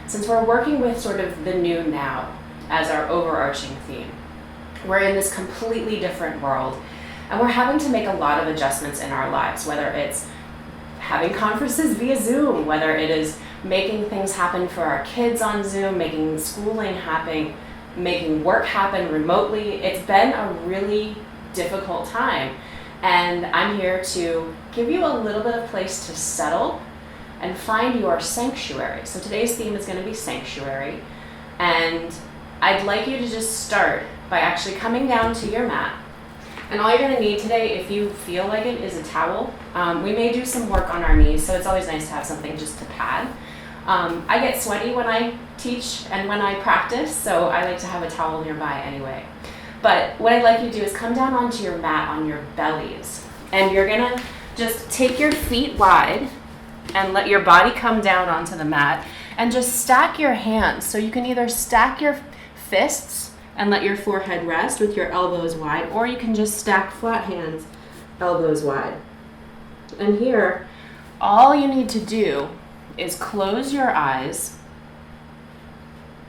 Since we're working with sort of the new now as our overarching theme, we're in this completely different world, and we're having to make a lot of adjustments in our lives, whether it's having conferences via Zoom, whether it is making things happen for our kids on Zoom, making schooling happen, making work happen remotely. It's been a really difficult time, and I'm here to give you a little bit of place to settle and find your sanctuary. So today's theme is going to be sanctuary, and I'd like you to just start by actually coming down to your mat. And all you're going to need today, if you feel like it, is a towel. We may do some work on our knees, so it's always nice to have something just to pad. I get sweaty when I teach and when I practice, so I like to have a towel nearby anyway. But what I'd like you to do is come down onto your mat on your bellies. And you're going to just take your feet wide and let your body come down onto the mat. And just stack your hands. So you can either stack your fists and let your forehead rest with your elbows wide, or you can just stack flat hands, elbows wide. And here, all you need to do is close your eyes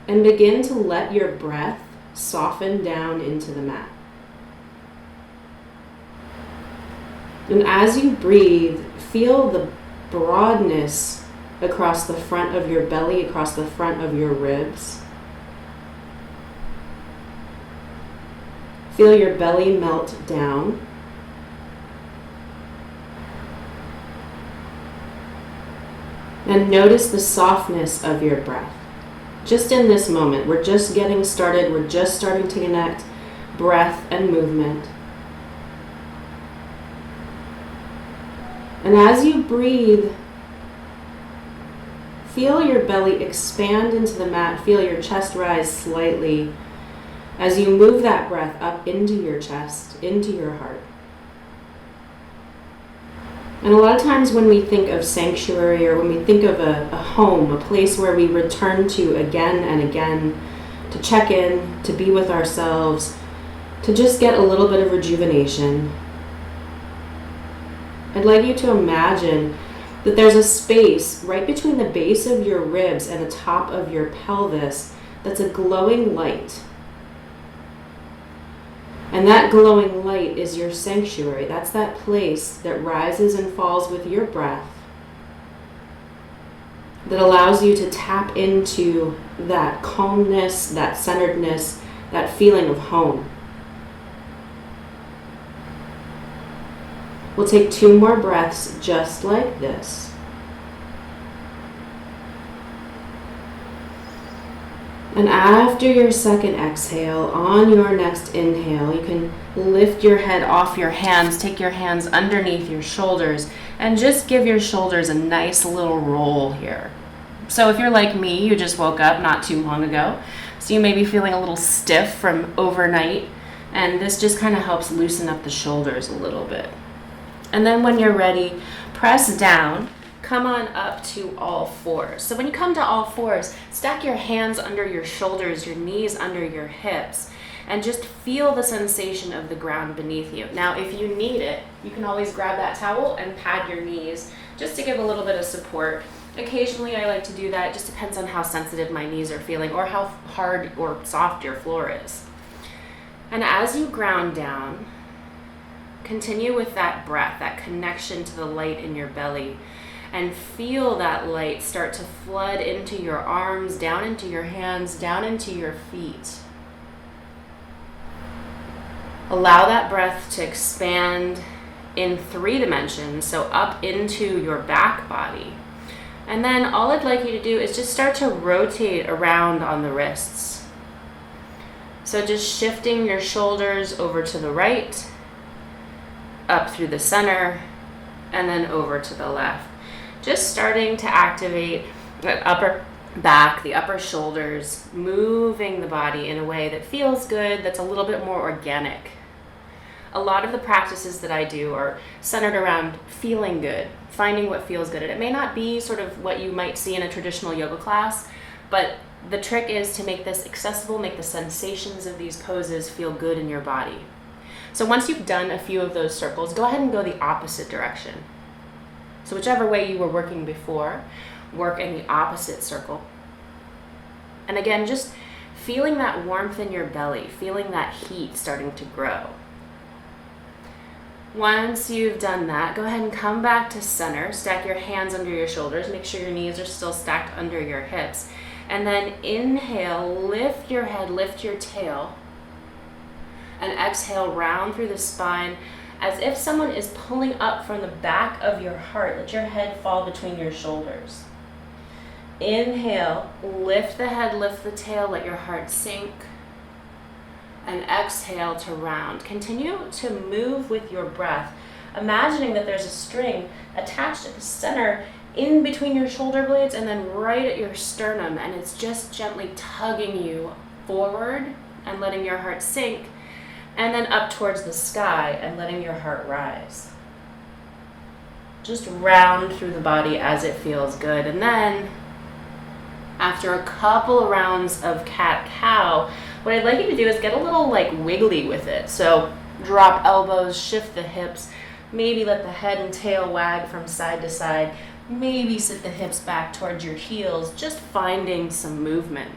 and begin to let your breath soften down into the mat. And as you breathe, feel the broadness across the front of your belly, across the front of your ribs. Feel your belly melt down. And notice the softness of your breath. Just in this moment, we're just getting started. We're just starting to connect breath and movement. And as you breathe, feel your belly expand into the mat. Feel your chest rise slightly as you move that breath up into your chest, into your heart. And a lot of times when we think of sanctuary, or when we think of a home, a place where we return to again and again, to check in, to be with ourselves, to just get a little bit of rejuvenation, I'd like you to imagine that there's a space right between the base of your ribs and the top of your pelvis that's a glowing light. And that glowing light is your sanctuary. That's that place that rises and falls with your breath, that allows you to tap into that calmness, that centeredness, that feeling of home. We'll take 2 more breaths just like this. And after your second exhale, on your next inhale, you can lift your head off your hands, take your hands underneath your shoulders, and just give your shoulders a nice little roll here. So if you're like me, you just woke up not too long ago, so you may be feeling a little stiff from overnight, and this just kind of helps loosen up the shoulders a little bit. And then when you're ready, press down. Come on up to all fours. So when you come to all fours, stack your hands under your shoulders, your knees under your hips, and just feel the sensation of the ground beneath you. Now, if you need it, you can always grab that towel and pad your knees just to give a little bit of support. Occasionally, I like to do that. It just depends on how sensitive my knees are feeling or how hard or soft your floor is. And as you ground down, continue with that breath, that connection to the light in your belly. And feel that light start to flood into your arms, down into your hands, down into your feet. Allow that breath to expand in 3 dimensions, so up into your back body. And then all I'd like you to do is just start to rotate around on the wrists. So just shifting your shoulders over to the right, up through the center, and then over to the left. Just starting to activate the upper back, the upper shoulders, moving the body in a way that feels good, that's a little bit more organic. A lot of the practices that I do are centered around feeling good, finding what feels good. And it may not be sort of what you might see in a traditional yoga class, but the trick is to make this accessible, make the sensations of these poses feel good in your body. So once you've done a few of those circles, go ahead and go the opposite direction. So whichever way you were working before, work in the opposite circle. And again, just feeling that warmth in your belly, feeling that heat starting to grow. Once you've done that, go ahead and come back to center. Stack your hands under your shoulders. Make sure your knees are still stacked under your hips. And then inhale, lift your head, lift your tail. And exhale, round through the spine as if someone is pulling up from the back of your heart. Let your head fall between your shoulders. Inhale, lift the head, lift the tail, let your heart sink. And exhale to round. Continue to move with your breath, imagining that there's a string attached at the center in between your shoulder blades and then right at your sternum, and it's just gently tugging you forward and letting your heart sink, and then up towards the sky and letting your heart rise. Just round through the body as it feels good. And then after a couple of rounds of cat-cow, what I'd like you to do is get a little wiggly with it. So drop elbows, shift the hips, maybe let the head and tail wag from side to side, maybe sit the hips back towards your heels, just finding some movement.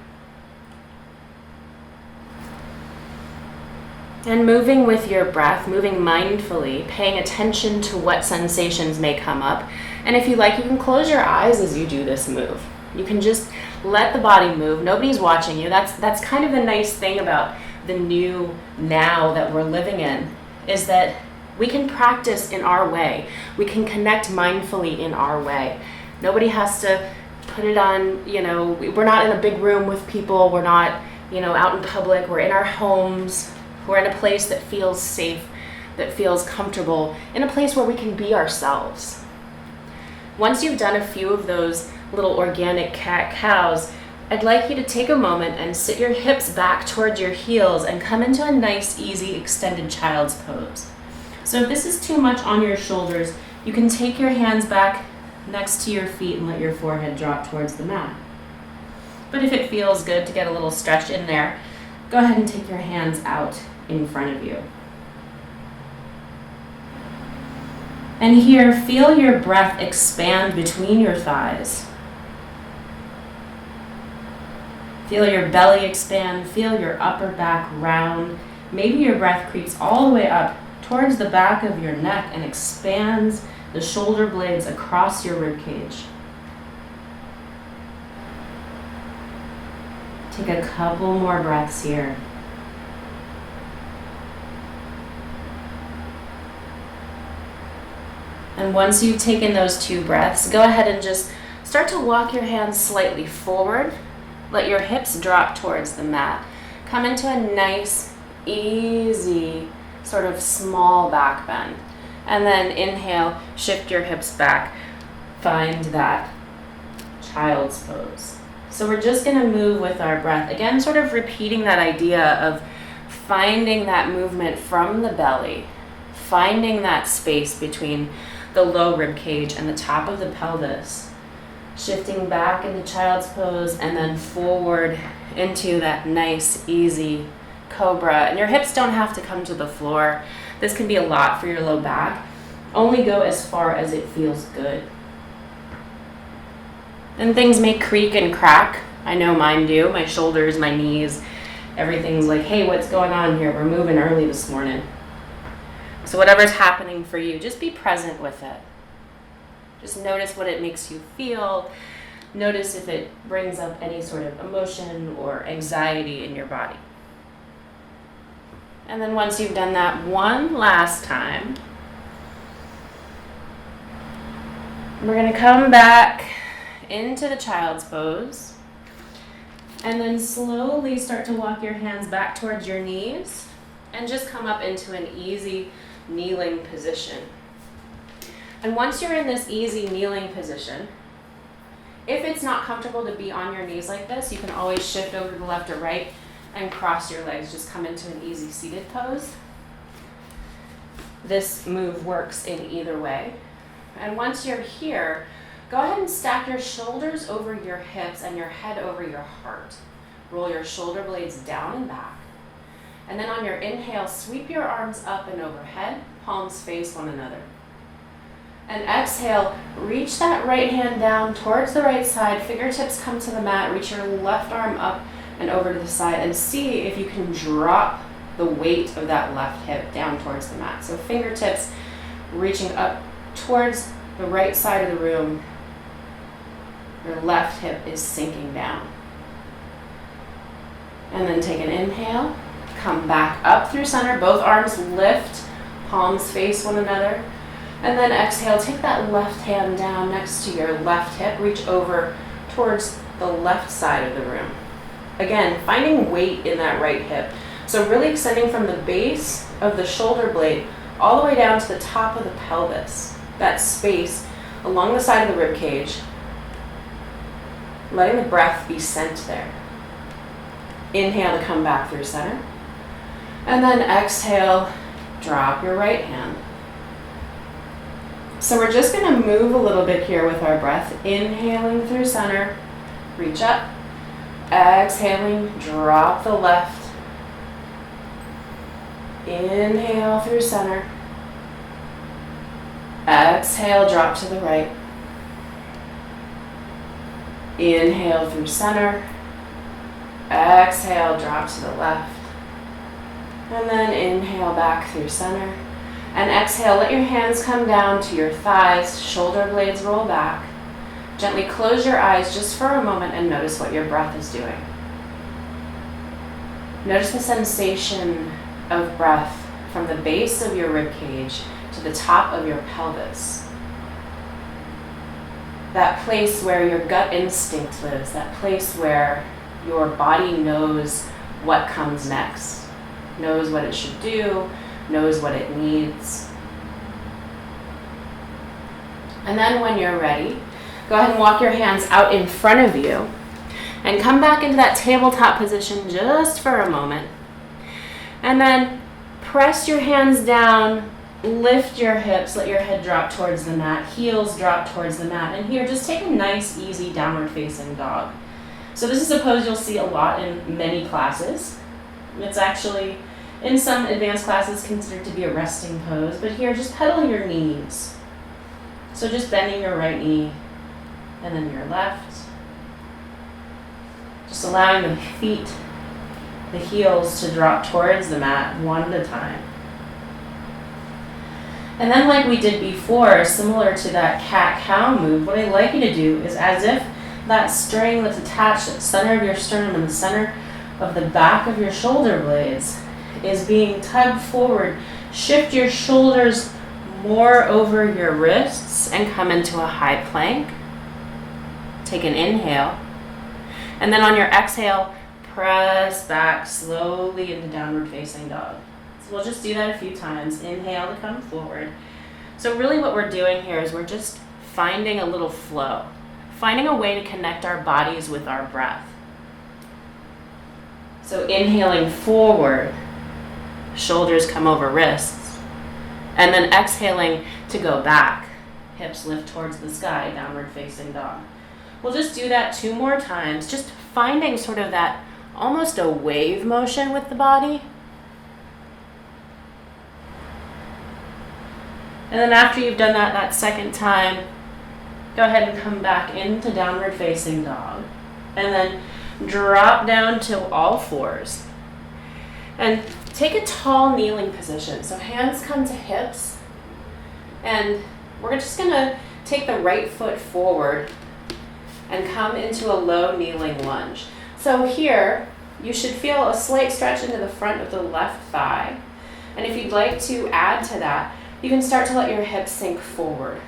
And moving with your breath, moving mindfully, paying attention to what sensations may come up. And if you like, you can close your eyes as you do this move. You can just let the body move. Nobody's watching you. That's kind of the nice thing about the new now that we're living in, is that we can practice in our way. We can connect mindfully in our way. Nobody has to put it on, we're not in a big room with people. We're not, out in public. We're in our homes. We're in a place that feels safe, that feels comfortable, in a place where we can be ourselves. Once you've done a few of those little organic cat-cows, I'd like you to take a moment and sit your hips back towards your heels and come into a nice, easy, extended child's pose. So if this is too much on your shoulders, you can take your hands back next to your feet and let your forehead drop towards the mat. But if it feels good to get a little stretch in there, go ahead and take your hands out in front of you. And here, feel your breath expand between your thighs. Feel your belly expand, feel your upper back round. Maybe your breath creeps all the way up towards the back of your neck and expands the shoulder blades across your rib cage. Take a couple more breaths here. And once you've taken those 2 breaths, go ahead and just start to walk your hands slightly forward. Let your hips drop towards the mat. Come into a nice, easy, sort of small back bend. And then inhale, shift your hips back. Find that child's pose. So we're just going to move with our breath. Again, sort of repeating that idea of finding that movement from the belly, finding that space between the low rib cage and the top of the pelvis. Shifting back into child's pose and then forward into that nice, easy cobra. And your hips don't have to come to the floor. This can be a lot for your low back. Only go as far as it feels good. And things may creak and crack. I know mine do. My shoulders, my knees, everything's like, hey, what's going on here? We're moving early this morning. So whatever's happening for you, just be present with it. Just notice what it makes you feel. Notice if it brings up any sort of emotion or anxiety in your body. And then once you've done that one last time, we're going to come back into the child's pose. And then slowly start to walk your hands back towards your knees and just come up into an easy kneeling position. And once you're in this easy kneeling position, if it's not comfortable to be on your knees like this, you can always shift over to the left or right and cross your legs. Just come into an easy seated pose. This move works in either way. And once you're here, go ahead and stack your shoulders over your hips and your head over your heart. Roll your shoulder blades down and back. And then on your inhale, sweep your arms up and overhead, palms face one another. And exhale, reach that right hand down towards the right side, fingertips come to the mat, reach your left arm up and over to the side, and see if you can drop the weight of that left hip down towards the mat. So fingertips reaching up towards the right side of the room, your left hip is sinking down. And then take an inhale, come back up through center, both arms lift, palms face one another. And then exhale, take that left hand down next to your left hip, reach over towards the left side of the room. Again, finding weight in that right hip. So really extending from the base of the shoulder blade all the way down to the top of the pelvis, that space along the side of the rib cage, letting the breath be sent there. Inhale to come back through center. And then exhale, drop your right hand. So we're just going to move a little bit here with our breath. Inhaling through center, reach up. Exhaling, drop the left. Inhale through center. Exhale, drop to the right. Inhale through center. Exhale, drop to the left. And then inhale back through center. And exhale, let your hands come down to your thighs, shoulder blades roll back. Gently close your eyes just for a moment and notice what your breath is doing. Notice the sensation of breath from the base of your rib cage to the top of your pelvis. That place where your gut instinct lives, that place where your body knows what comes next, knows what it should do, knows what it needs. And then when you're ready, go ahead and walk your hands out in front of you and come back into that tabletop position just for a moment. And then press your hands down, lift your hips, let your head drop towards the mat, heels drop towards the mat. And here, just take a nice, easy downward facing dog. So this is a pose you'll see a lot in many classes. It's actually, in some advanced classes, considered to be a resting pose, but here, just pedal your knees. So just bending your right knee and then your left. Just allowing the feet, the heels to drop towards the mat one at a time. And then like we did before, similar to that cat-cow move, what I'd like you to do is as if that string that's attached at the center of your sternum and the center of the back of your shoulder blades is being tugged forward. Shift your shoulders more over your wrists and come into a high plank. Take an inhale. And then on your exhale, press back slowly into downward facing dog. So we'll just do that a few times. Inhale to come forward. So really what we're doing here is we're just finding a little flow, finding a way to connect our bodies with our breath. So inhaling forward, shoulders come over wrists, and then exhaling to go back, hips lift towards the sky, downward facing dog. We'll just do that 2 more times, just finding sort of that almost a wave motion with the body. And then after you've done that second time, go ahead and come back into downward facing dog. And then drop down to all fours. And take a tall kneeling position. So hands come to hips. And we're just going to take the right foot forward and come into a low kneeling lunge. So here, you should feel a slight stretch into the front of the left thigh. And if you'd like to add to that, you can start to let your hips sink forward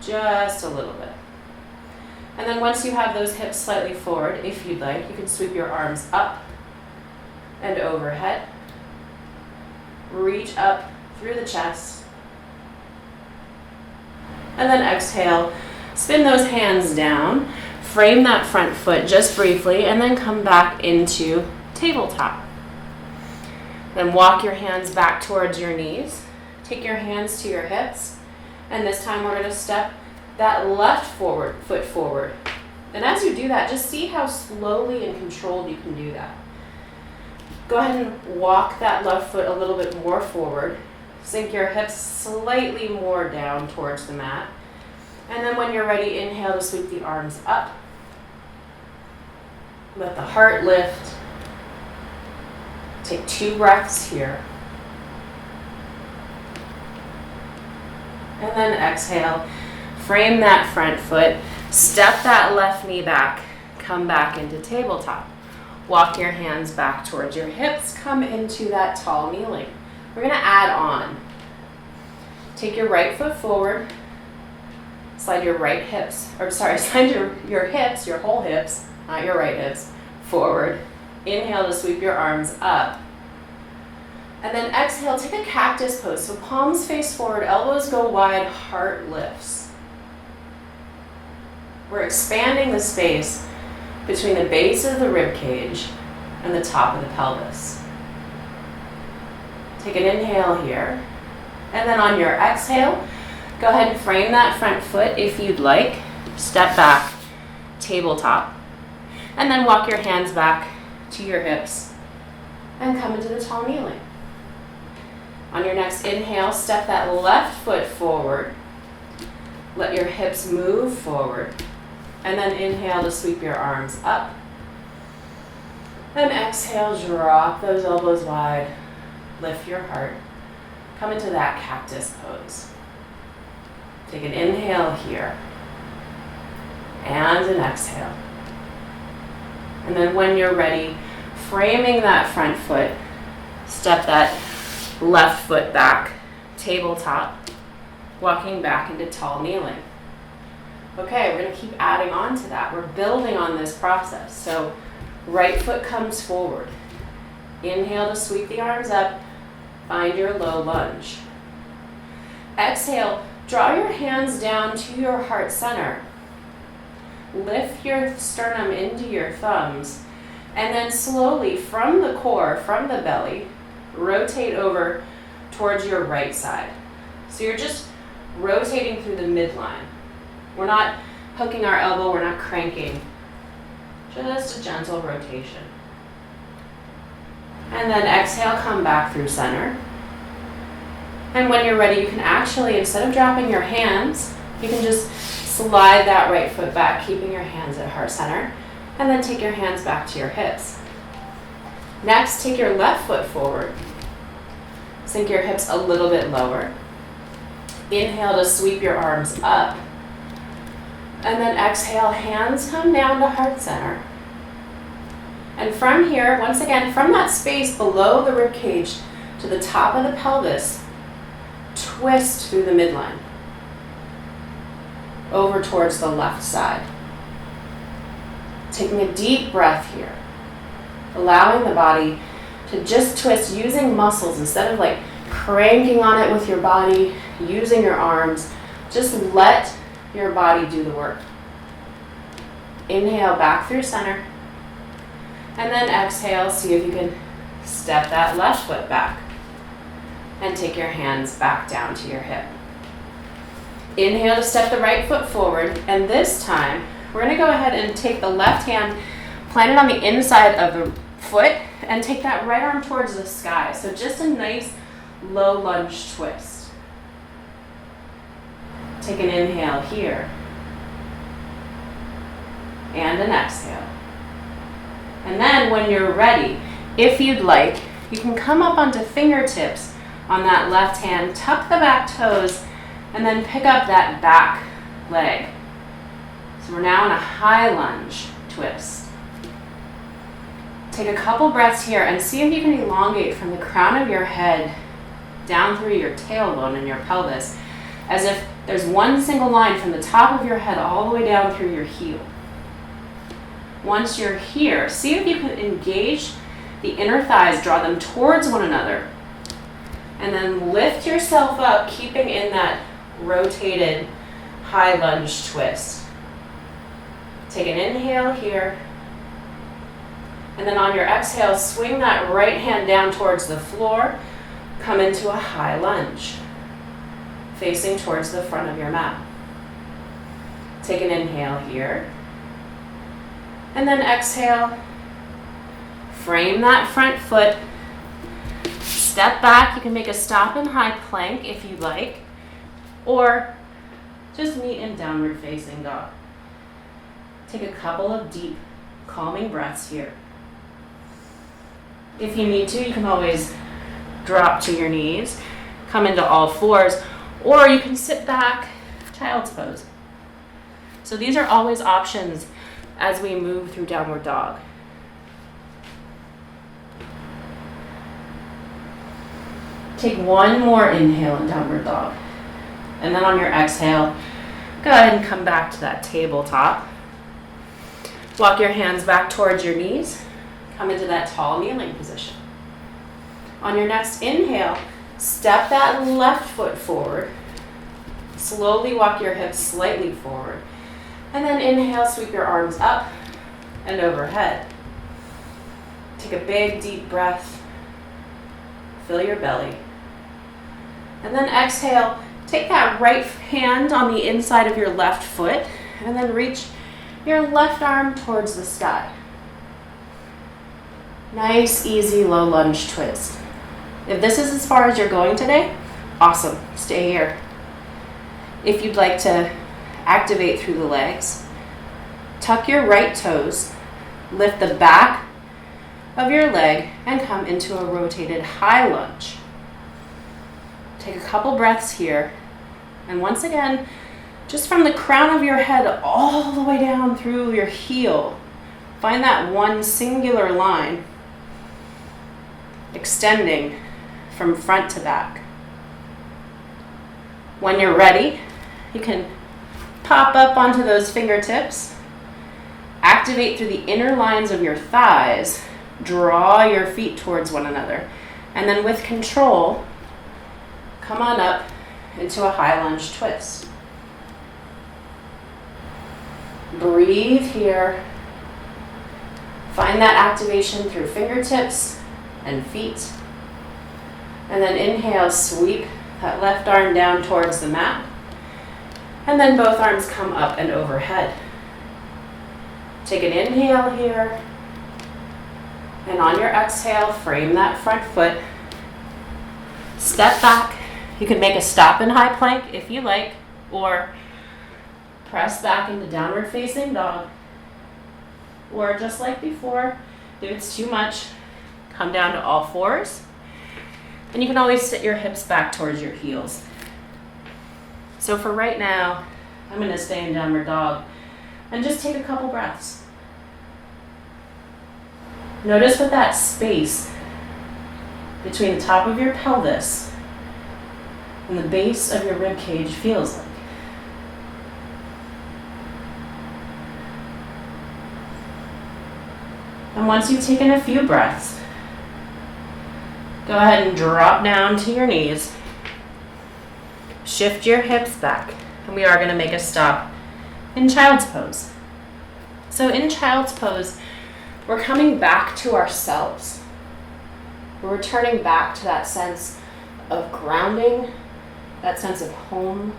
just a little bit. And then once you have those hips slightly forward, if you'd like, you can sweep your arms up and overhead. Reach up through the chest. And then exhale, spin those hands down, frame that front foot just briefly, and then come back into tabletop. Then walk your hands back towards your knees. Take your hands to your hips. And this time we're going to step that left foot forward. And as you do that, just see how slowly and controlled you can do that. Go ahead and walk that left foot a little bit more forward. Sink your hips slightly more down towards the mat. And then when you're ready, inhale to sweep the arms up. Let the heart lift. Take 2 breaths here. And then exhale. Frame that front foot. Step that left knee back. Come back into tabletop. Walk your hands back towards your hips. Come into that tall kneeling. We're going to add on. Take your right foot forward. Slide your right hips, slide your hips, your whole hips, not your right hips, forward. Inhale to sweep your arms up. And then exhale, take a cactus pose. So palms face forward, elbows go wide, heart lifts. We're expanding the space between the base of the rib cage and the top of the pelvis. Take an inhale here. And then on your exhale, go ahead and frame that front foot if you'd like. Step back, tabletop. And then walk your hands back to your hips and come into the tall kneeling. On your next inhale, step that left foot forward. Let your hips move forward. And then inhale to sweep your arms up. Then exhale, drop those elbows wide. Lift your heart. Come into that cactus pose. Take an inhale here. And an exhale. And then when you're ready, framing that front foot, step that left foot back, tabletop, walking back into tall kneeling. Okay, we're going to keep adding on to that. We're building on this process. So right foot comes forward. Inhale to sweep the arms up. Find your low lunge. Exhale, draw your hands down to your heart center. Lift your sternum into your thumbs. And then slowly from the core, from the belly, rotate over towards your right side. So you're just rotating through the midline. We're not hooking our elbow, we're not cranking. Just a gentle rotation. And then exhale, come back through center. And when you're ready, you can actually, instead of dropping your hands, you can just slide that right foot back, keeping your hands at heart center. And then take your hands back to your hips. Next, take your left foot forward. Sink your hips a little bit lower. Inhale to sweep your arms up. And then exhale, hands come down to heart center. And from here, once again, from that space below the rib cage to the top of the pelvis, twist through the midline. Over towards the left side. Taking a deep breath here. Allowing the body to just twist using muscles instead of like cranking on it with your body, using your arms. Just let your body do the work. Inhale back through center. And then exhale, see if you can step that left foot back. And take your hands back down to your hip. Inhale to step the right foot forward. And this time, we're going to go ahead and take the left hand, plant it on the inside of the foot, and take that right arm towards the sky. So just a nice low lunge twist. Take an inhale here. And an exhale. And then when you're ready, if you'd like, you can come up onto fingertips on that left hand, tuck the back toes, and then pick up that back leg. So we're now in a high lunge twist. Take a couple breaths here and see if you can elongate from the crown of your head down through your tailbone and your pelvis, as if there's one single line from the top of your head all the way down through your heel. Once you're here, see if you can engage the inner thighs, draw them towards one another, and then lift yourself up, keeping in that rotated high lunge twist. Take an inhale here, and then on your exhale, swing that right hand down towards the floor, come into a high lunge, facing towards the front of your mat. Take an inhale here. And then exhale, frame that front foot, Step back. You can make a stop in high plank if you like, or just meet in downward facing dog. Take a couple of deep, calming breaths here. If you need to, you can always drop to your knees, come into all fours, or you can sit back, child's pose. So these are always options as we move through downward dog. Take one more inhale in downward dog. And then on your exhale, go ahead and come back to that tabletop. Walk your hands back towards your knees. Come into that tall kneeling position. On your next inhale, step that left foot forward. Slowly walk your hips slightly forward. And then inhale, sweep your arms up and overhead. Take a big, deep breath. Fill your belly. And then exhale, take that right hand on the inside of your left foot and then reach your left arm towards the sky. Nice, easy, low lunge twist. If this is as far as you're going today, awesome, stay here. If you'd like to activate through the legs, tuck your right toes, lift the back of your leg, and come into a rotated high lunge. Take a couple breaths here, and once again, just from the crown of your head all the way down through your heel, find that one singular line, extending from front to back. When you're ready, you can pop up onto those fingertips, activate through the inner lines of your thighs, draw your feet towards one another, and then with control, come on up into a high lunge twist. Breathe here. Find that activation through fingertips and feet. And then inhale, sweep that left arm down towards the mat. And then both arms come up and overhead. Take an inhale here. And on your exhale, frame that front foot. Step back. You can make a stop in high plank if you like, or press back into downward facing dog. Or just like before, if it's too much, come down to all fours. And you can always sit your hips back towards your heels. So for right now, I'm going to stay in downward dog and just take a couple breaths. Notice what that space between the top of your pelvis and the base of your rib cage feels like. And once you've taken a few breaths, go ahead and drop down to your knees. Shift your hips back, and we are going to make a stop in child's pose. So in child's pose, we're coming back to ourselves. We're returning back to that sense of grounding, that sense of home,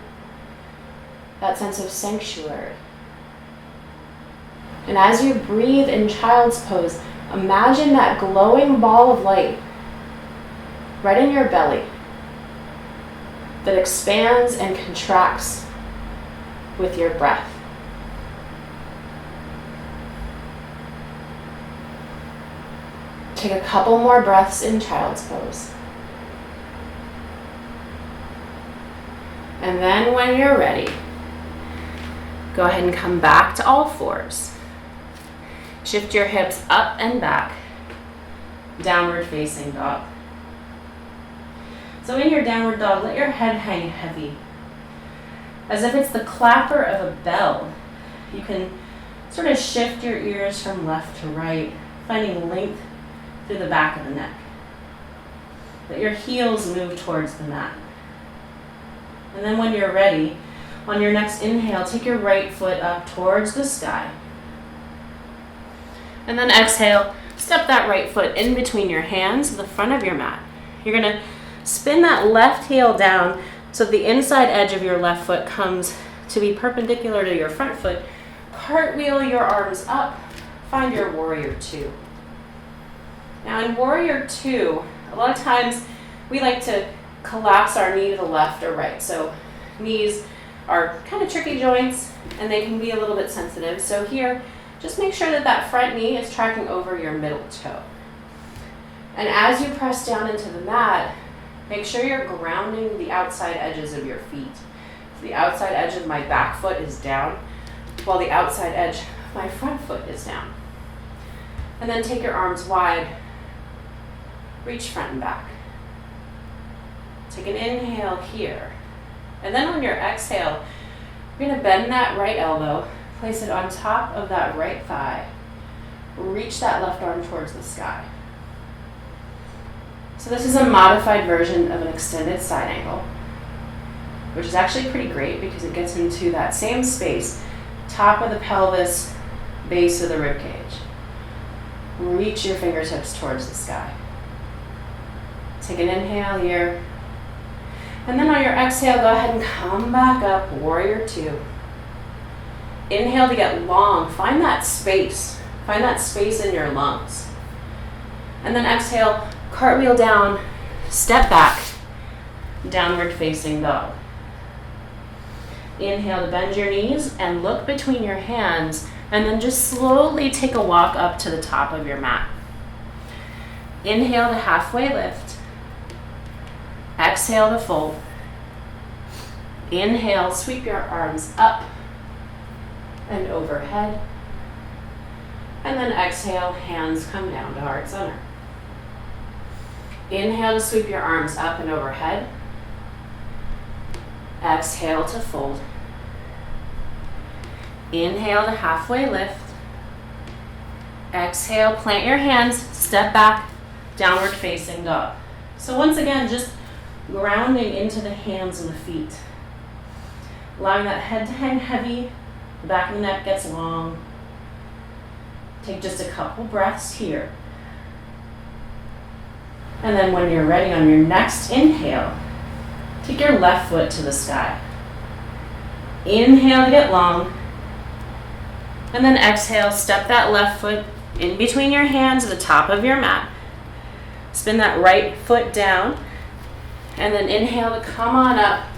that sense of sanctuary. And as you breathe in child's pose, imagine that glowing ball of light right in your belly that expands and contracts with your breath. Take a couple more breaths in child's pose. And then when you're ready, go ahead and come back to all fours. Shift your hips up and back, downward facing dog. So in your downward dog, let your head hang heavy, as if it's the clapper of a bell. You can sort of shift your ears from left to right, finding length through the back of the neck. Let your heels move towards the mat. And then when you're ready, on your next inhale, take your right foot up towards the sky. And then exhale, step that right foot in between your hands, the front of your mat. You're going to spin that left heel down so the inside edge of your left foot comes to be perpendicular to your front foot. Cartwheel your arms up, find your warrior two. Now in warrior two, a lot of times we like to collapse our knee to the left or right. So knees are kind of tricky joints and they can be a little bit sensitive. So here, just make sure that that front knee is tracking over your middle toe. And as you press down into the mat, make sure you're grounding the outside edges of your feet. So the outside edge of my back foot is down, while the outside edge of my front foot is down. And then take your arms wide, reach front and back. Take an inhale here. And then on your exhale, you're gonna bend that right elbow, place it on top of that right thigh, reach that left arm towards the sky. So this is a modified version of an extended side angle, which is actually pretty great because it gets into that same space, top of the pelvis, base of the rib cage. Reach your fingertips towards the sky. Take an inhale here. And then on your exhale, go ahead and come back up, warrior two. Inhale to get long, find that space in your lungs. And then exhale, cartwheel down, step back, downward facing dog. Inhale to bend your knees and look between your hands, and then just slowly take a walk up to the top of your mat. Inhale to halfway lift. Exhale to fold. Inhale, sweep your arms up and overhead. And then exhale, hands come down to heart center. Inhale to sweep your arms up and overhead. Exhale to fold. Inhale to halfway lift. Exhale, plant your hands, step back, downward facing dog. So once again, just grounding into the hands and the feet. Allowing that head to hang heavy, the back of the neck gets long. Take just a couple breaths here. And then when you're ready on your next inhale, take your left foot to the sky. Inhale to get long. And then exhale, step that left foot in between your hands at the top of your mat. Spin that right foot down. And then inhale to come on up,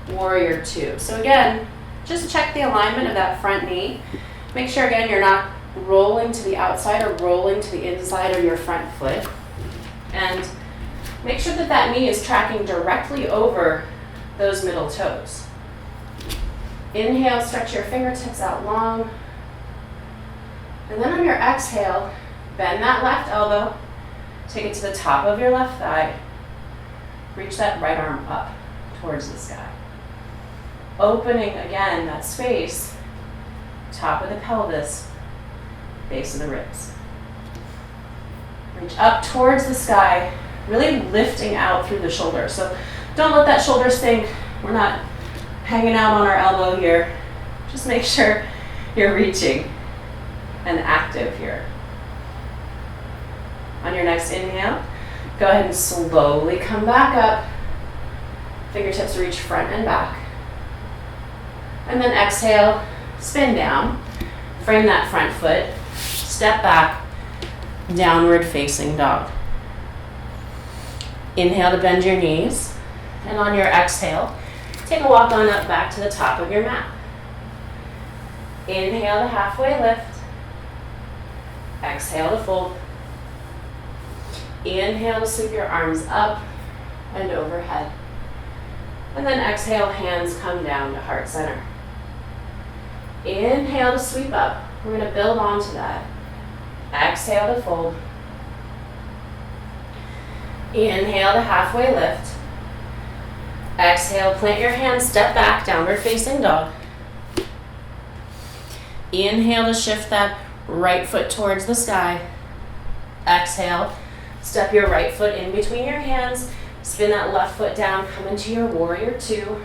warrior two. So again, just check the alignment of that front knee. Make sure again you're not rolling to the outside or rolling to the inside of your front foot. And make sure that that knee is tracking directly over those middle toes. Inhale, stretch your fingertips out long. And then on your exhale, bend that left elbow, take it to the top of your left thigh, reach that right arm up towards the sky. Opening again that space, top of the pelvis, base of the ribs. Reach up towards the sky, really lifting out through the shoulder. So don't let that shoulder sink. We're not hanging out on our elbow here. Just make sure you're reaching and active here. On your next inhale, go ahead and slowly come back up. Fingertips reach front and back. And then exhale, spin down. Frame that front foot. Step back, downward facing dog. Inhale to bend your knees. And on your exhale, take a walk on up back to the top of your mat. Inhale to halfway lift. Exhale to fold. Inhale to sweep your arms up and overhead. And then exhale, hands come down to heart center. Inhale to sweep up. We're going to build onto that. Exhale to fold. Inhale to halfway lift. Exhale, plant your hands, step back, downward facing dog. Inhale to shift that right foot towards the sky. Exhale, step your right foot in between your hands, spin that left foot down, come into your warrior two.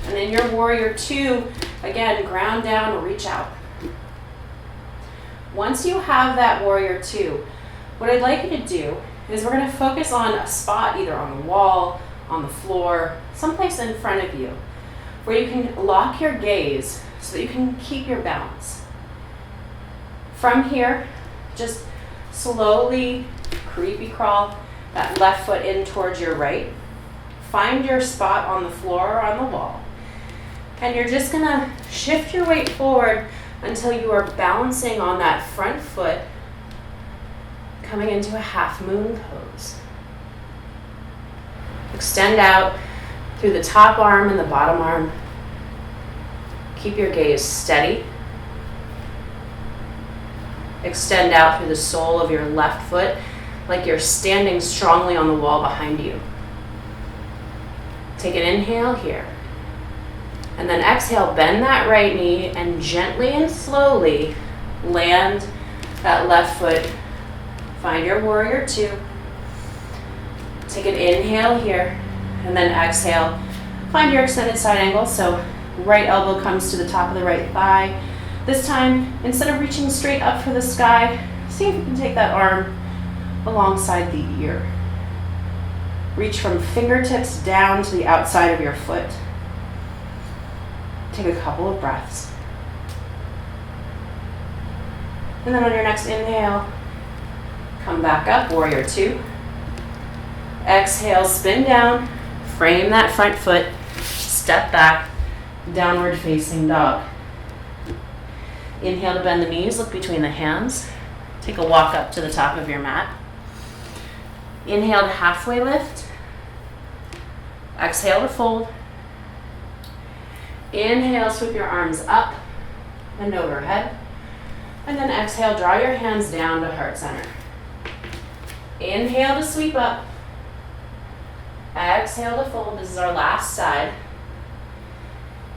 And in your warrior two, again, ground down, reach out. Once you have that warrior two, what I'd like you to do is we're going to focus on a spot either on the wall, on the floor, someplace in front of you where you can lock your gaze so that you can keep your balance. From here, just Slowly creepy crawl that left foot in towards your right. Find your spot on the floor or on the wall. And you're just gonna shift your weight forward until you are balancing on that front foot, coming into a half moon pose. Extend out through the top arm and the bottom arm. Keep your gaze steady. Extend out through the sole of your left foot like you're standing strongly on the wall behind you. Take an inhale here. And then exhale, bend that right knee and gently and slowly land that left foot. Find your warrior two. Take an inhale here and then exhale. Find your extended side angle. So right elbow comes to the top of the right thigh. This time, instead of reaching straight up for the sky, see if you can take that arm alongside the ear. Reach from fingertips down to the outside of your foot. Take a couple of breaths. And then on your next inhale, come back up, warrior two. Exhale, spin down, frame that front foot, step back, downward facing dog. Inhale to bend the knees, look between the hands. Take a walk up to the top of your mat. Inhale to halfway lift. Exhale to fold. Inhale, sweep your arms up and overhead. And then exhale, draw your hands down to heart center. Inhale to sweep up. Exhale to fold. This is our last side.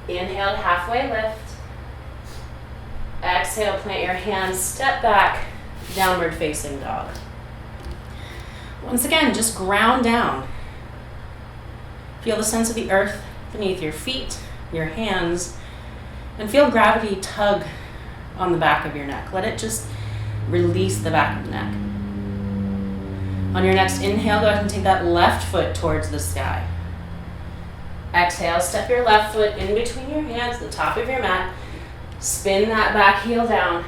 Inhale to halfway lift. Exhale, plant your hands, step back, downward facing dog. Once again, just ground down. Feel the sense of the earth beneath your feet, your hands, and feel gravity tug on the back of your neck. Let it just release the back of the neck. On your next inhale, go ahead and take that left foot towards the sky. Exhale, step your left foot in between your hands, the top of your mat. Spin that back heel down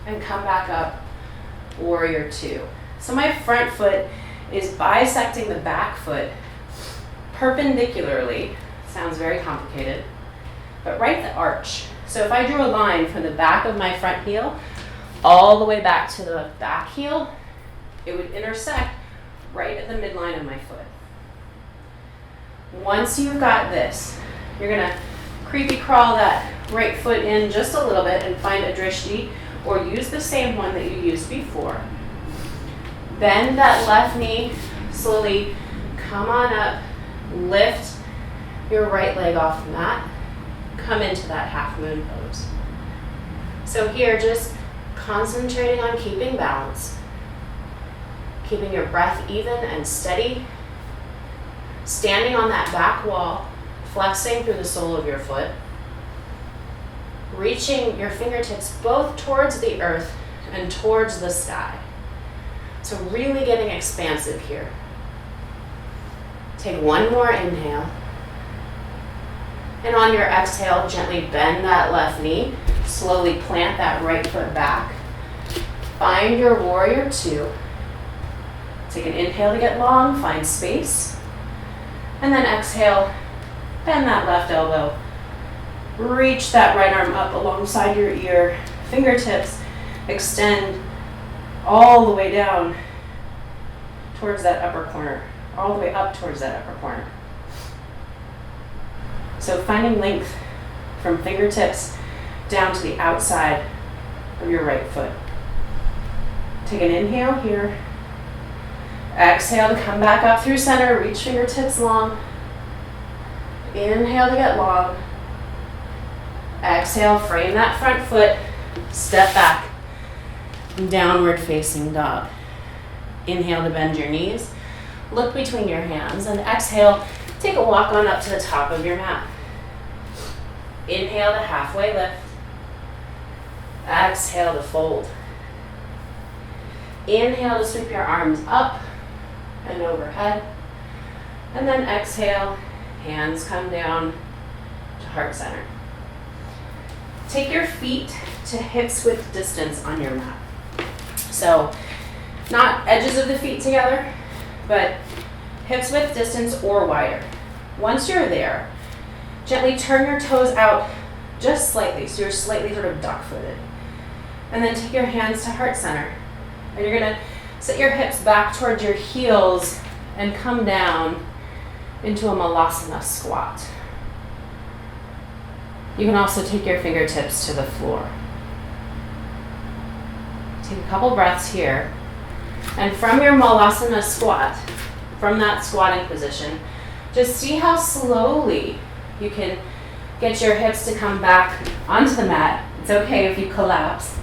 and come back up, warrior two. So my front foot is bisecting the back foot perpendicularly. Sounds very complicated, but right at the arch. So if I drew a line from the back of my front heel all the way back to the back heel, it would intersect right at the midline of my foot. Once you've got this, you're gonna creepy crawl that right foot in just a little bit and find a drishti, or use the same one that you used before. Bend that left knee, slowly come on up, lift your right leg off the mat, come into that half moon pose. So here, just concentrating on keeping balance, keeping your breath even and steady, standing on that back wall, flexing through the sole of your foot, reaching your fingertips both towards the earth and towards the sky. So really getting expansive here. Take one more inhale. And on your exhale, gently bend that left knee. Slowly plant that right foot back. Find your warrior two. Take an inhale to get long, find space. And then exhale, bend that left elbow. Reach that right arm up alongside your ear. Fingertips extend all the way down towards that upper corner, all the way up towards that upper corner. So finding length from fingertips down to the outside of your right foot. Take an inhale here. Exhale to come back up through center, reach fingertips long. Inhale to get long. Exhale, frame that front foot, step back, downward facing dog. Inhale to bend your knees, look between your hands, and exhale, take a walk on up to the top of your mat. Inhale to halfway lift. Exhale to fold. Inhale to sweep your arms up and overhead. And then exhale, hands come down to heart center. Take your feet to hips width distance on your mat. So Not edges of the feet together, but hips width distance or wider. Once you're there, gently turn your toes out just slightly, so you're slightly sort of duck-footed. And then take your hands to heart center. And you're gonna set your hips back towards your heels and come down into a Malasana squat. You can also take your fingertips to the floor. Take a couple breaths here. And from your Malasana squat, from that squatting position, just see how slowly you can get your hips to come back onto the mat. It's okay if you collapse.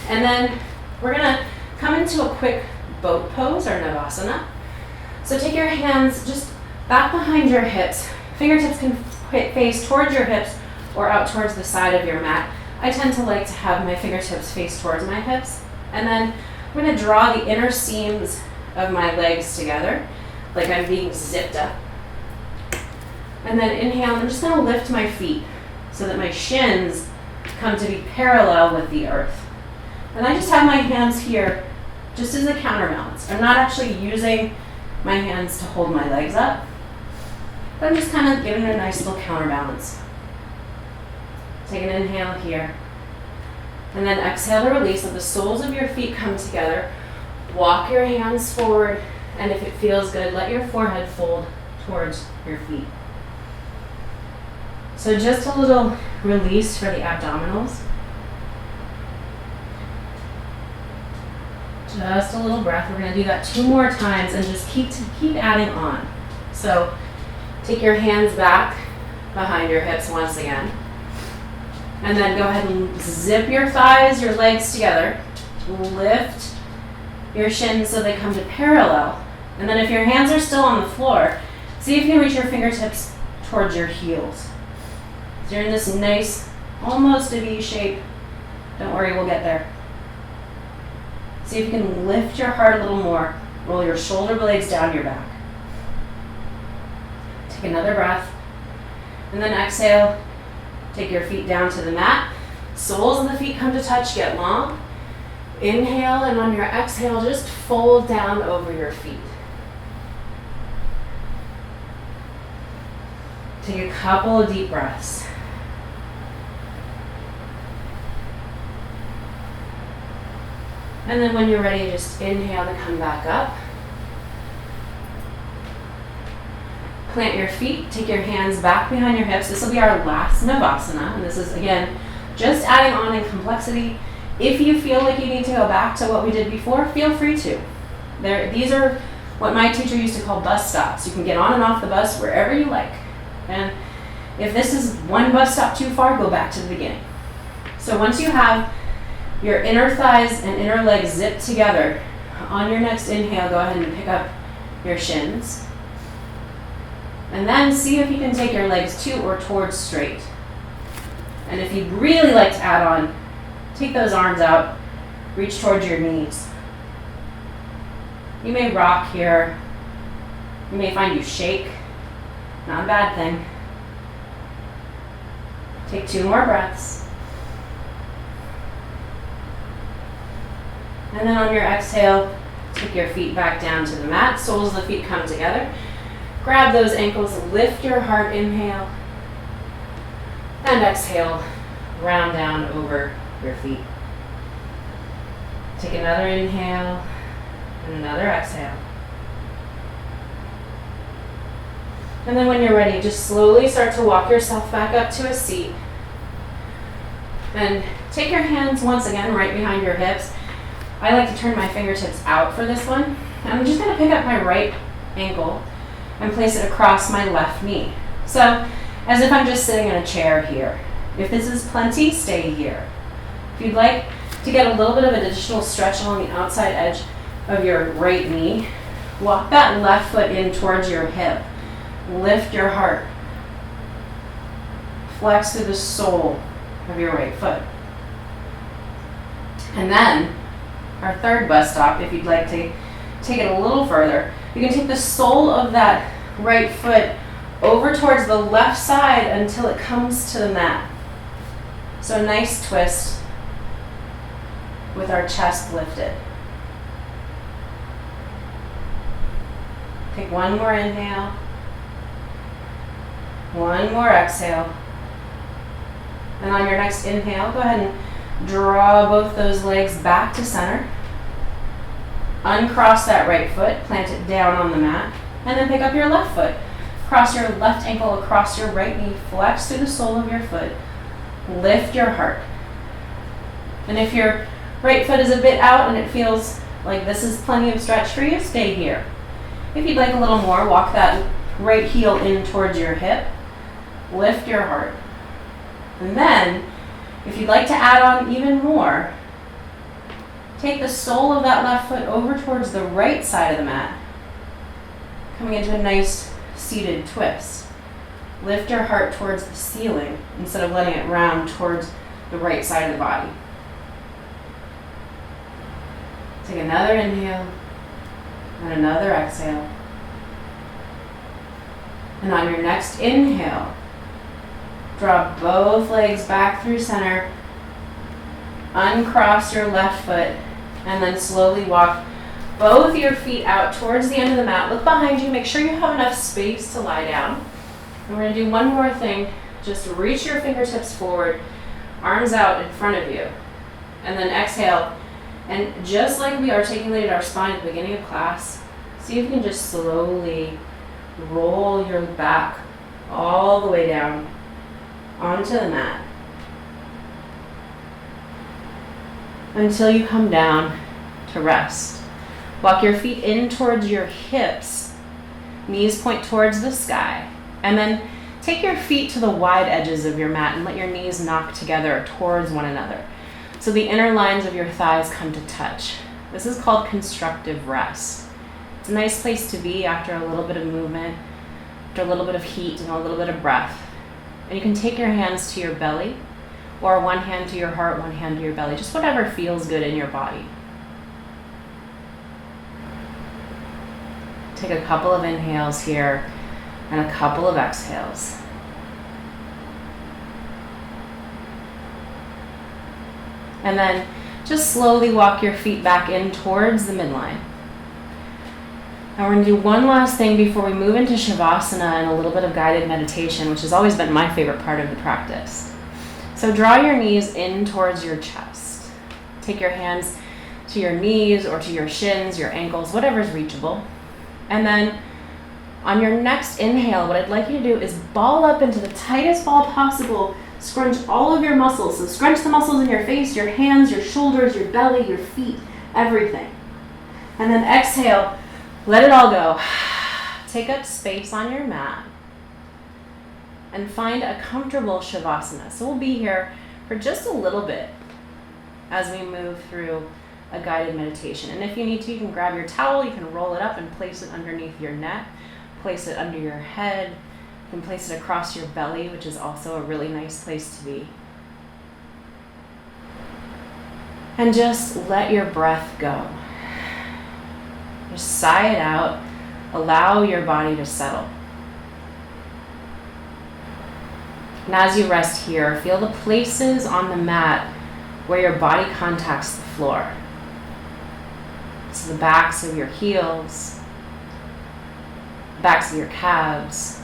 And then we're gonna come into a quick boat pose or Navasana. So take your hands just back behind your hips. Fingertips can face towards your hips or out towards the side of your mat. I tend to like to have my fingertips face towards my hips. And then I'm gonna draw the inner seams of my legs together, like I'm being zipped up. And then inhale, I'm just gonna lift my feet so that my shins come to be parallel with the earth. And I just have my hands here just as a counterbalance. I'm not actually using my hands to hold my legs up, but I'm just kind of giving it a nice little counterbalance. Take an inhale here. And then exhale to release. Let the soles of your feet come together. Walk your hands forward, and if it feels good, let your forehead fold towards your feet. So just a little release for the abdominals. Just a little breath. We're going to do that 2 more times and just keep adding on. So take your hands back behind your hips once again. And then go ahead and zip your thighs, your legs together. Lift your shins so they come to parallel. And then if your hands are still on the floor, see if you can reach your fingertips towards your heels. So you're in this nice, almost a V shape. Don't worry, we'll get there. See if you can lift your heart a little more. Roll your shoulder blades down your back. Take another breath. And then exhale. Take your feet down to the mat. Soles of the feet come to touch, get long. Inhale, and on your exhale, just fold down over your feet. Take a couple of deep breaths. And then when you're ready, just inhale to come back up. Plant your feet, take your hands back behind your hips. This will be our last Navasana, and this is, again, just adding on in complexity. If you feel like you need to go back to what we did before, feel free to. These are what my teacher used to call bus stops. You can get on and off the bus wherever you like. And if this is one bus stop too far, go back to the beginning. So once you have your inner thighs and inner legs zipped together, on your next inhale, go ahead and pick up your shins. And then see if you can take your legs to or towards straight. And if you'd really like to add on, take those arms out, reach towards your knees. You may rock here. You may find you shake. Not a bad thing. Take 2 more breaths. And then on your exhale, take your feet back down to the mat. Soles of the feet come together. Grab those ankles, lift your heart, inhale. And exhale, round down over your feet. Take another inhale and another exhale. And then when you're ready, just slowly start to walk yourself back up to a seat. And take your hands once again right behind your hips. I like to turn my fingertips out for this one. I'm just going to pick up my right ankle and place it across my left knee. So, as if I'm just sitting in a chair here. If this is plenty, stay here. If you'd like to get a little bit of an additional stretch along the outside edge of your right knee, walk that left foot in towards your hip. Lift your heart. Flex through the sole of your right foot. And then, our third bus stop, if you'd like to take it a little further, you can take the sole of that right foot over towards the left side until it comes to the mat. So a nice twist with our chest lifted. Take one more inhale. One more exhale. And on your next inhale, go ahead and draw both those legs back to center. Uncross that right foot, plant it down on the mat, and then pick up your left foot. Cross your left ankle across your right knee, flex through the sole of your foot. Lift your heart. And if your right foot is a bit out and it feels like this is plenty of stretch for you, stay here. If you'd like a little more, walk that right heel in towards your hip. Lift your heart. And then, if you'd like to add on even more, take the sole of that left foot over towards the right side of the mat, coming into a nice seated twist. Lift your heart towards the ceiling instead of letting it round towards the right side of the body. Take another inhale and another exhale. And on your next inhale, draw both legs back through center, uncross your left foot, and then slowly walk both your feet out towards the end of the mat. Look behind you, make sure you have enough space to lie down. And we're gonna do one more thing. Just reach your fingertips forward, arms out in front of you, and then exhale. And just like we articulated our spine at the beginning of class, see if you can just slowly roll your back all the way down onto the mat until you come down to rest. Walk your feet in towards your hips, knees point towards the sky, and then take your feet to the wide edges of your mat and let your knees knock together towards one another, so the inner lines of your thighs come to touch. This is called constructive rest. It's a nice place to be after a little bit of movement, after a little bit of heat and a little bit of breath. And you can take your hands to your belly, or one hand to your heart, one hand to your belly, just whatever feels good in your body. Take a couple of inhales here and a couple of exhales. And then just slowly walk your feet back in towards the midline. Now we're going to do one last thing before we move into Shavasana and a little bit of guided meditation, which has always been my favorite part of the practice. So draw your knees in towards your chest. Take your hands to your knees or to your shins, your ankles, whatever's reachable. And then on your next inhale, what I'd like you to do is ball up into the tightest ball possible. Scrunch all of your muscles. So scrunch the muscles in your face, your hands, your shoulders, your belly, your feet, everything. And then exhale, let it all go. Take up space on your mat and find a comfortable Shavasana. So we'll be here for just a little bit as we move through a guided meditation. And if you need to, you can grab your towel, you can roll it up and place it underneath your neck, place it under your head. You can place it across your belly, which is also a really nice place to be. And just let your breath go. Just sigh it out. Allow your body to settle. And as you rest here, feel the places on the mat where your body contacts the floor. So the backs of your heels, backs of your calves,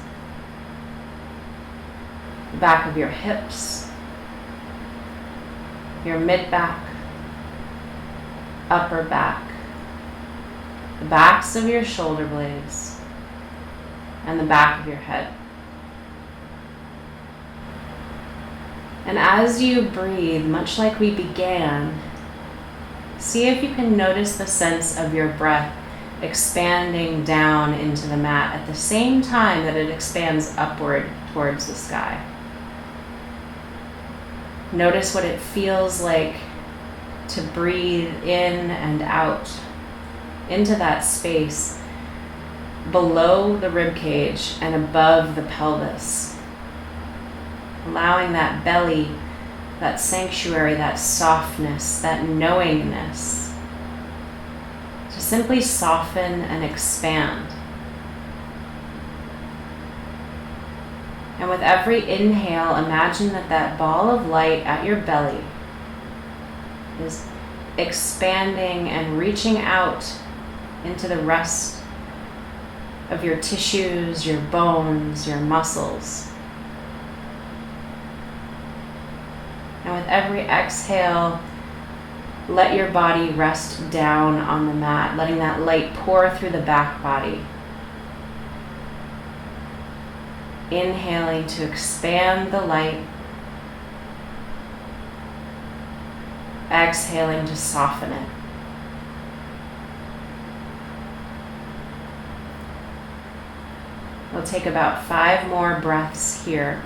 the back of your hips, your mid-back, upper back, the backs of your shoulder blades, and the back of your head. And as you breathe, much like we began, see if you can notice the sense of your breath expanding down into the mat at the same time that it expands upward towards the sky. Notice what it feels like to breathe in and out into that space below the rib cage and above the pelvis. Allowing that belly, that sanctuary, that softness, that knowingness to simply soften and expand. And with every inhale, imagine that that ball of light at your belly is expanding and reaching out into the rest of your tissues, your bones, your muscles. And with every exhale, let your body rest down on the mat, letting that light pour through the back body. Inhaling to expand the light. Exhaling to soften it. We'll take about 5 more breaths here.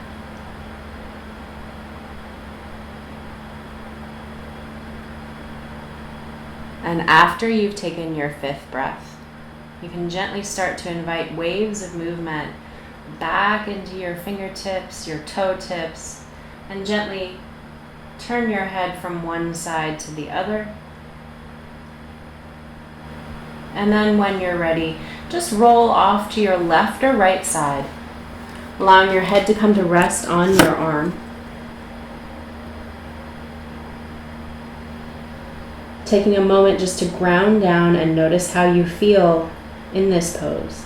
And after you've taken your 5th breath, you can gently start to invite waves of movement back into your fingertips, your toe tips, and gently turn your head from one side to the other. And then when you're ready, just roll off to your left or right side, allowing your head to come to rest on your arm. Taking a moment just to ground down and notice how you feel in this pose.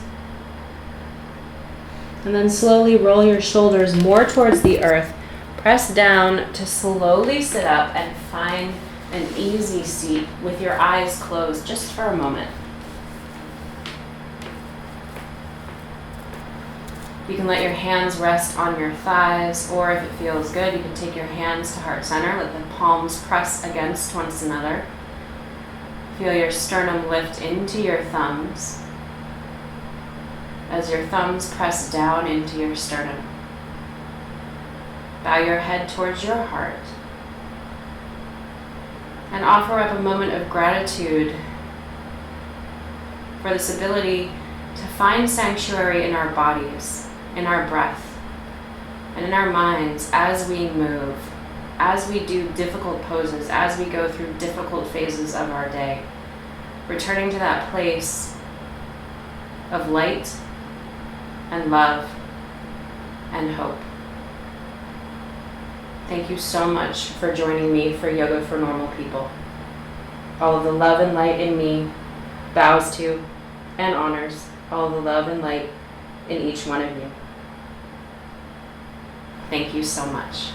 And then slowly roll your shoulders more towards the earth. Press down to slowly sit up and find an easy seat with your eyes closed just for a moment. You can let your hands rest on your thighs, or if it feels good, you can take your hands to heart center, let the palms press against one another. Feel your sternum lift into your thumbs as your thumbs press down into your sternum. Bow your head towards your heart and offer up a moment of gratitude for this ability to find sanctuary in our bodies, in our breath, and in our minds as we move, as we do difficult poses, as we go through difficult phases of our day, returning to that place of light and love and hope. Thank you so much for joining me for Yoga for Normal People. All of the love and light in me bows to and honors all of the love and light in each one of you. Thank you so much.